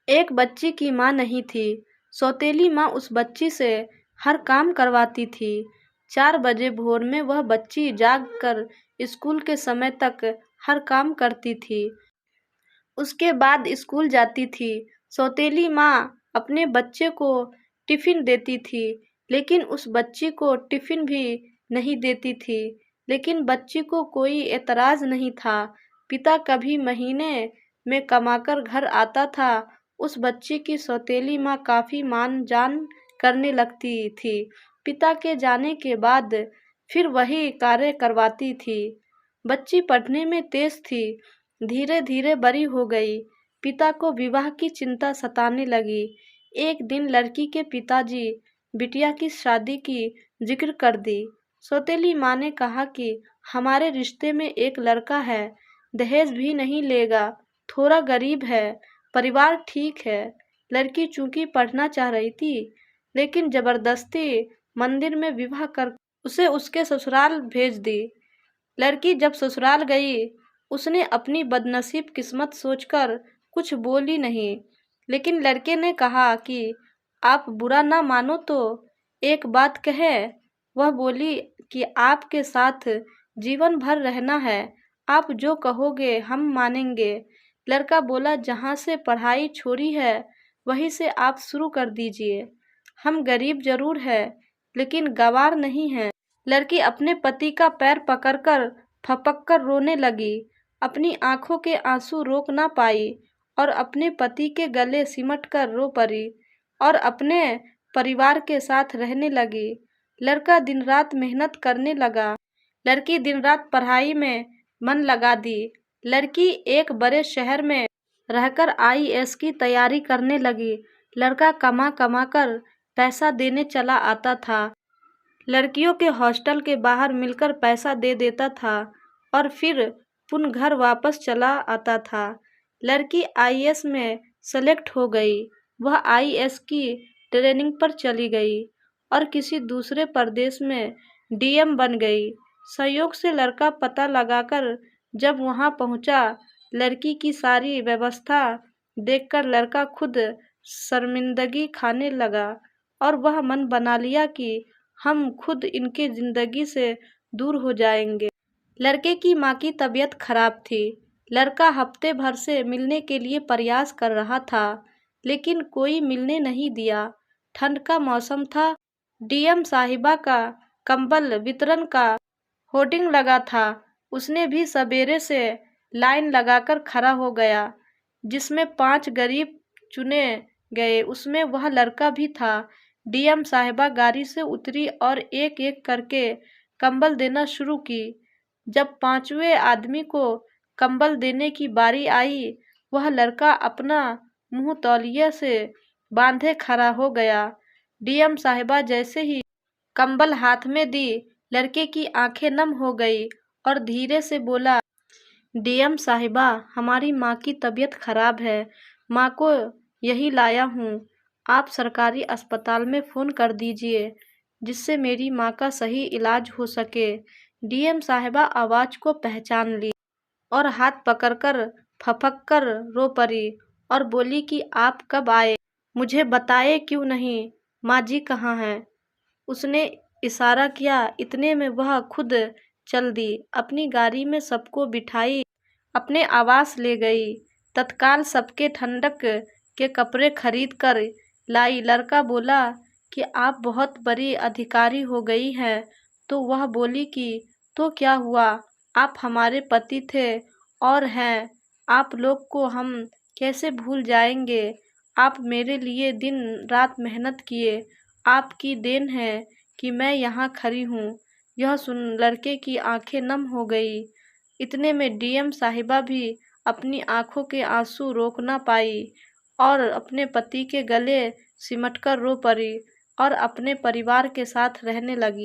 एक बच्ची की माँ नहीं थी। सौतेली माँ उस बच्ची से हर काम करवाती थी। 4 बजे भोर में वह बच्ची जाग कर स्कूल के समय तक हर काम करती थी। उसके बाद स्कूल जाती थी। सौतेली माँ अपने बच्चे को टिफ़िन देती थी, लेकिन उस बच्ची को टिफ़िन भी नहीं देती थी। लेकिन बच्ची को कोई एतराज़ नहीं था। पिता कभी महीने में कमाकर घर आता था। उस बच्ची की सौतेली माँ काफ़ी मान-जान करने लगती थी। पिता के जाने के बाद फिर वही कार्य करवाती थी। बच्ची पढ़ने में तेज़ थी। धीरे-धीरे बड़ी हो गई। पिता को विवाह की चिंता सताने लगी। एक दिन लड़की के पिताजी बिटिया की शादी की जिक्र कर दी। सौतेली माँ ने कहा कि हमारे रिश्ते में एक लड़का है, दहेज भी नहीं लेगा, थोड़ा गरीब है, परिवार ठीक है। लड़की चूंकि पढ़ना चाह रही थी, लेकिन जबरदस्ती मंदिर में विवाह कर उसे उसके ससुराल भेज दी। लड़की जब ससुराल गई, उसने अपनी बदनसीब किस्मत सोचकर कुछ बोली नहीं। लेकिन लड़के ने कहा कि आप बुरा ना मानो तो एक बात कहे। वह बोली कि आपके साथ जीवन भर रहना है, आप जो कहोगे हम मानेंगे। लड़का बोला, जहाँ से पढ़ाई छोड़ी है वहीं से आप शुरू कर दीजिए। हम गरीब जरूर है, लेकिन गंवार नहीं हैं। लड़की अपने पति का पैर पकड़कर फपक रोने लगी। अपनी आंखों के आंसू रोक ना पाई और अपने पति के गले सिमट कर रो पड़ी और अपने परिवार के साथ रहने लगी। लड़का दिन रात मेहनत करने लगा। लड़की दिन रात पढ़ाई में मन लगा दी। लड़की एक बड़े शहर में रहकर आईएएस की तैयारी करने लगी। लड़का कमा कमा कर पैसा देने चला आता था। लड़कियों के हॉस्टल के बाहर मिलकर पैसा दे देता था और फिर पुनः घर वापस चला आता था। लड़की आईएएस में सेलेक्ट हो गई। वह आईएएस की ट्रेनिंग पर चली गई और किसी दूसरे प्रदेश में डीएम बन गई। संयोग से लड़का पता लगाकर जब वहां पहुंचा, लड़की की सारी व्यवस्था देखकर लड़का खुद शर्मिंदगी खाने लगा और वह मन बना लिया कि हम खुद इनके जिंदगी से दूर हो जाएंगे। लड़के की माँ की तबीयत खराब थी। लड़का हफ्ते भर से मिलने के लिए प्रयास कर रहा था, लेकिन कोई मिलने नहीं दिया। ठंड का मौसम था। डीएम साहिबा का कंबल वितरण का होर्डिंग लगा था। उसने भी सवेरे से लाइन लगाकर खड़ा हो गया, जिसमें 5 गरीब चुने गए। उसमें वह लड़का भी था। डीएम साहिबा गाड़ी से उतरी और एक एक करके कंबल देना शुरू की। जब 5वें आदमी को कंबल देने की बारी आई, वह लड़का अपना मुंह तौलिया से बांधे खड़ा हो गया। डीएम साहिबा जैसे ही कंबल हाथ में दी, लड़के की आंखें नम हो गई और धीरे से बोला, डीएम साहिबा, हमारी माँ की तबीयत खराब है, माँ को यही लाया हूँ। आप सरकारी अस्पताल में फ़ोन कर दीजिए, जिससे मेरी माँ का सही इलाज हो सके। डीएम साहिबा आवाज़ को पहचान ली और हाथ पकड़कर फपक कर रो पड़ी और बोली कि आप कब आए, मुझे बताए क्यों नहीं, माँ जी कहाँ हैं। उसने इशारा किया। इतने में वह खुद चल दी। अपनी गाड़ी में सबको बिठाई अपने आवास ले गई। तत्काल सबके ठंडक के कपड़े खरीद कर लाई। लड़का बोला कि आप बहुत बड़ी अधिकारी हो गई हैं। तो वह बोली कि तो क्या हुआ, आप हमारे पति थे और हैं। आप लोग को हम कैसे भूल जाएंगे। आप मेरे लिए दिन रात मेहनत किए। आपकी देन है कि मैं यहाँ खड़ी हूँ। यह सुन लड़के की आंखें नम हो गई। इतने में डीएम साहिबा भी अपनी आंखों के आंसू रोक ना पाई और अपने पति के गले सिमटकर रो पड़ी और अपने परिवार के साथ रहने लगी।